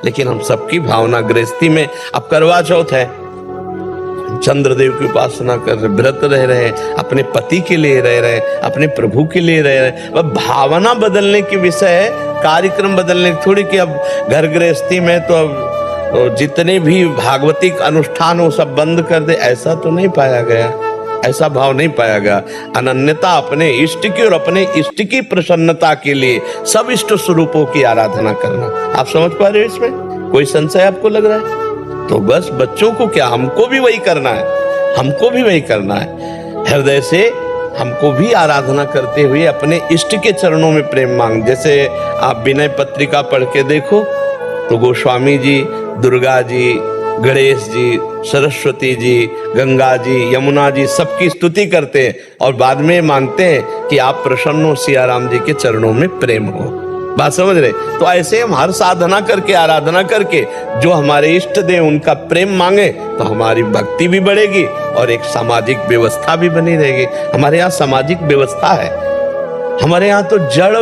लेकिन हम सबकी भावना गृहस्थी में, अब करवा चौथ है, चंद्रदेव की उपासना कर रहे, व्रत रह रहे, अपने पति के लिए रह रहे, अपने प्रभु के लिए रह रहे। वह भावना बदलने की विषय है, कार्यक्रम बदलने की थोड़ी कि अब घर गृहस्थी में तो अब जितने भी भागवतिक अनुष्ठान हो सब बंद कर दे, ऐसा तो नहीं पाया गया, ऐसा भाव नहीं पाया गया। अनन्यता अपने इष्ट की और अपने इष्ट की प्रसन्नता के लिए सब इष्ट स्वरूपों की आराधना करना। आप समझ पा रहे हो इसमें कोई संशय आपको लग रहा है? तो बस बच्चों को क्या, हमको भी वही करना है, हमको भी वही करना है। हृदय से हमको भी आराधना करते हुए अपने इष्ट के चरणों में प्रेम मांग। जैसे आप विनय पत्रिका पढ़ के देखो तो गोस्वामी जी, दुर्गा जी, गणेश जी, सरस्वती जी, गंगा जी, यमुना जी सबकी स्तुति करते हैं और बाद में मांगते हैं कि आप प्रसन्न हो, सिया राम जी के चरणों में प्रेम हो। बात समझ रहे? तो ऐसे हम हर साधना करके, आराधना करके जो हमारे इष्ट देव उनका प्रेम मांगे तो हमारी भक्ति भी बढ़ेगी और एक सामाजिक व्यवस्था भी बनी रहेगी। हमारे यहाँ सामाजिक व्यवस्था है, हमारे यहाँ तो जड़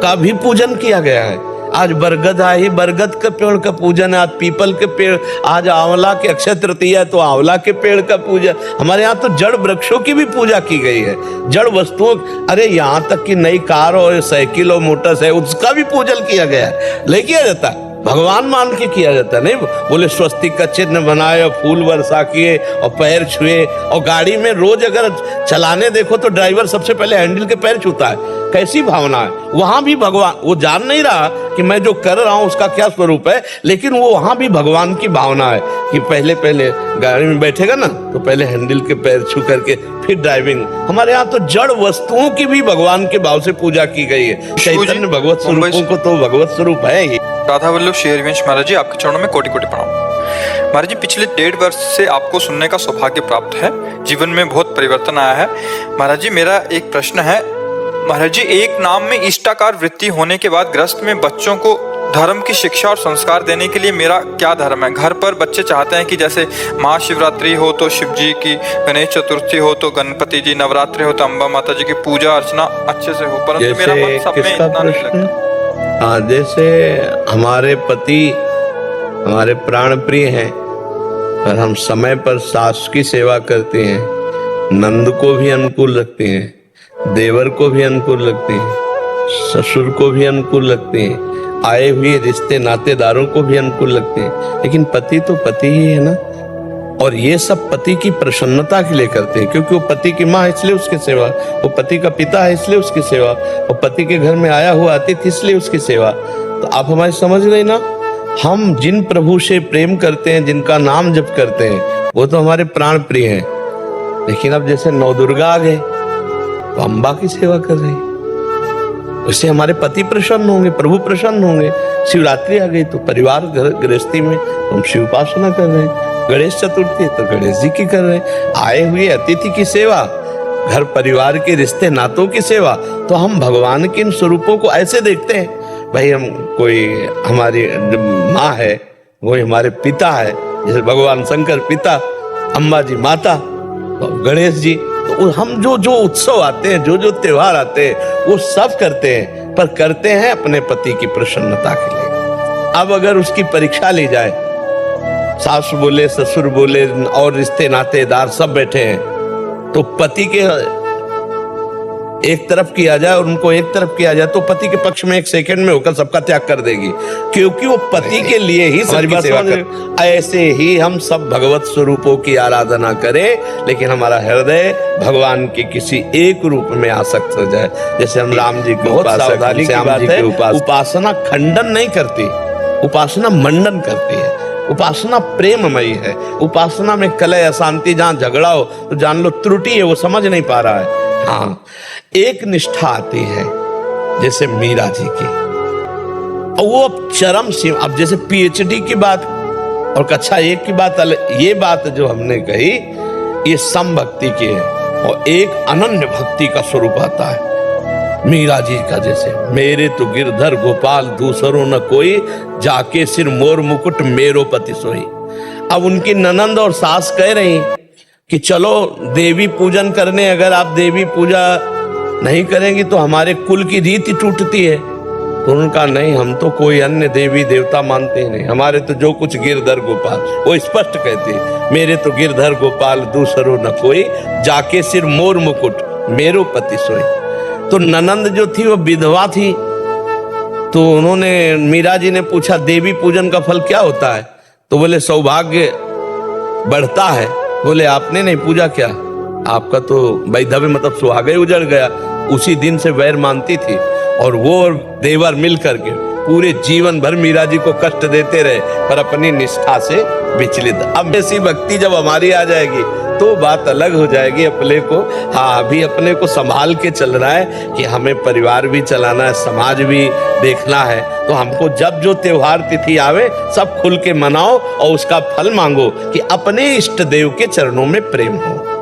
का भी पूजन किया गया है। आज बरगद आई, बरगद के पेड़ का पूजन है, आज पीपल के पेड़, आज आंवला के अक्षय तृतीया है तो आंवला के पेड़ का पूजन। हमारे यहाँ तो जड़ वृक्षों की भी पूजा की गई है, जड़ वस्तुओं, अरे यहाँ तक कि नई कार और साइकिल और मोटर है उसका भी पूजन किया गया है। नहीं किया जाता, भगवान मान के किया जाता। नहीं बोले स्वस्तिक का चिन्ह बनाए और फूल वर्षा किए और पैर छुए, और गाड़ी में रोज अगर चलाने देखो तो ड्राइवर सबसे पहले हैंडल के पैर छूता है। कैसी भावना है? वहां भी भगवान, वो जान नहीं रहा कि मैं जो कर रहा हूं उसका क्या स्वरूप है, लेकिन वो वहां भी भगवान की भावना है कि पहले पहले गाड़ी में बैठेगा ना तो पहले हैंडल के पैर छू करके फिर ड्राइविंग। हमारे यहाँ तो जड़ वस्तुओं की भी भगवान के भाव से पूजा की गई है। चैतन्य भगवत स्वरूपों को तो भगवत स्वरूप है ही। राधा वल्लभ शेरवंश महाराज जी, आपके चरणों में कोटि कोटि प्रणाम। महाराज जी, पिछले 1.5 वर्ष से आपको सुनने का सौभाग्य प्राप्त है, जीवन में बहुत परिवर्तन आया है। महाराज जी, मेरा एक प्रश्न है। महाराज जी, एक नाम में इष्टाकार वृत्ति होने के बाद गृहस्थ में बच्चों को धर्म की शिक्षा और संस्कार देने के लिए मेरा क्या धर्म है? घर पर बच्चे चाहते हैं कि जैसे महाशिवरात्रि हो तो शिव जी की, गणेश चतुर्थी हो तो गणपति जी, नवरात्रि हो तो अम्बा माता जी की पूजा अर्चना अच्छे से हो, परंतु मेरा मन सब में इतना नहीं लगता। हाँ, जैसे हमारे पति हमारे प्राण प्रिय हैं, पर हम समय पर सास की सेवा करते हैं, नंद को भी अनुकूल रखते हैं, देवर को भी अनुकूल रखते हैं, ससुर को भी अनुकूल रखते हैं, आए हुए रिश्ते नातेदारों को भी अनुकूल रखते हैं, लेकिन पति तो पति ही है ना। और ये सब पति की प्रसन्नता के लिए करते हैं, क्योंकि वो पति की माँ इसलिए उसकी सेवा, वो पति का पिता है इसलिए उसकी सेवा, वो पति के घर में आया हुआ अतिथि इसलिए उसकी सेवा। तो आप हमारी समझ रहे ना, हम जिन प्रभु से प्रेम करते हैं, जिनका नाम जप करते हैं, वो तो हमारे प्राण प्रिय हैं। लेकिन अब जैसे नवदुर्गा आ गए तो अम्बा की सेवा कर रहे हैं, उससे हमारे पति प्रसन्न होंगे, प्रभु प्रसन्न होंगे। शिवरात्रि आ गई तो परिवार गृहस्थी में हम शिव उपासना कर रहे हैं, गणेश चतुर्थी है तो गणेश जी की कर रहे हैं, आए हुए अतिथि की सेवा, घर परिवार के रिश्ते नातों की सेवा। तो हम भगवान के इन स्वरूपों को ऐसे देखते हैं, भाई हम कोई हमारी माँ है, कोई हमारे पिता है, जैसे भगवान शंकर पिता, अम्बा जी माता, तो गणेश जी। तो हम जो उत्सव आते हैं, जो त्योहार आते हैं, वो सब करते हैं, पर करते हैं अपने पति की प्रसन्नता के लिए। अब अगर उसकी परीक्षा ली जाए, सास बोले, ससुर बोले और रिश्ते नातेदार सब बैठे हैं, तो पति के एक तरफ किया जाए और उनको एक तरफ किया जाए तो पति के पक्ष में एक सेकंड में होकर सबका त्याग कर देगी, क्योंकि वो पति के लिए ही सबकी सेवा कर। ऐसे ही हम सब भगवत स्वरूपों की आराधना करें, लेकिन हमारा हृदय भगवान के किसी एक रूप में आसक्त हो जाए। जैसे हम राम जी की सावधानी की बात है, उपासना खंडन नहीं करती, उपासना मंडन करती है। उपासना प्रेममयी है। उपासना में कलह अशांति, जहां झगड़ा हो तो जान लो त्रुटि है, वो समझ नहीं पा रहा है। हाँ, एक निष्ठा आती है जैसे मीरा जी की, और वो अब चरम सीमा, अब जैसे पीएचडी की बात और कक्षा 1 की बात, ये बात जो हमने कही ये सम भक्ति की है, और एक अनन्य भक्ति का स्वरूप आता है मीरा जी का। जैसे मेरे तो गिरधर गोपाल दूसरों न कोई, जाके सिर मोर मुकुट मेरो पति सोई। अब उनकी ननंद और सास कह रही कि चलो देवी पूजन करने, अगर आप देवी पूजा नहीं करेंगी तो हमारे कुल की रीति टूटती है। तो उनका नहीं, हम तो कोई अन्य देवी देवता मानते ही नहीं, हमारे तो जो कुछ गिरधर गोपाल। वो स्पष्ट कहते हैं, मेरे तो गिरधर गोपाल दूसरो न कोई, जाके सिर मोर मुकुट मेरो पति सोई। तो ननंद जो थी वो विधवा थी, तो उन्होंने, मीरा जी ने पूछा देवी पूजन का फल क्या होता है? तो बोले सौभाग्य बढ़ता है। बोले आपने नहीं पूजा क्या? आपका तो वैधव्य मतलब सुहाग ही उजड़ गया। उसी दिन से वैर मानती थी, और वो और देवर मिल करके पूरे जीवन भर मीरा जी को कष्ट देते रहे, पर अपनी निष्ठा से विचलित। अब ऐसी भक्ति जब हमारी आ जाएगी तो बात अलग हो जाएगी। अपने को, हाँ, अभी अपने को संभाल के चल रहा है कि हमें परिवार भी चलाना है, समाज भी देखना है। तो हमको जब जो त्योहार तिथि आवे सब खुल के मनाओ और उसका फल मांगो कि अपने इष्ट देव के चरणों में प्रेम हो।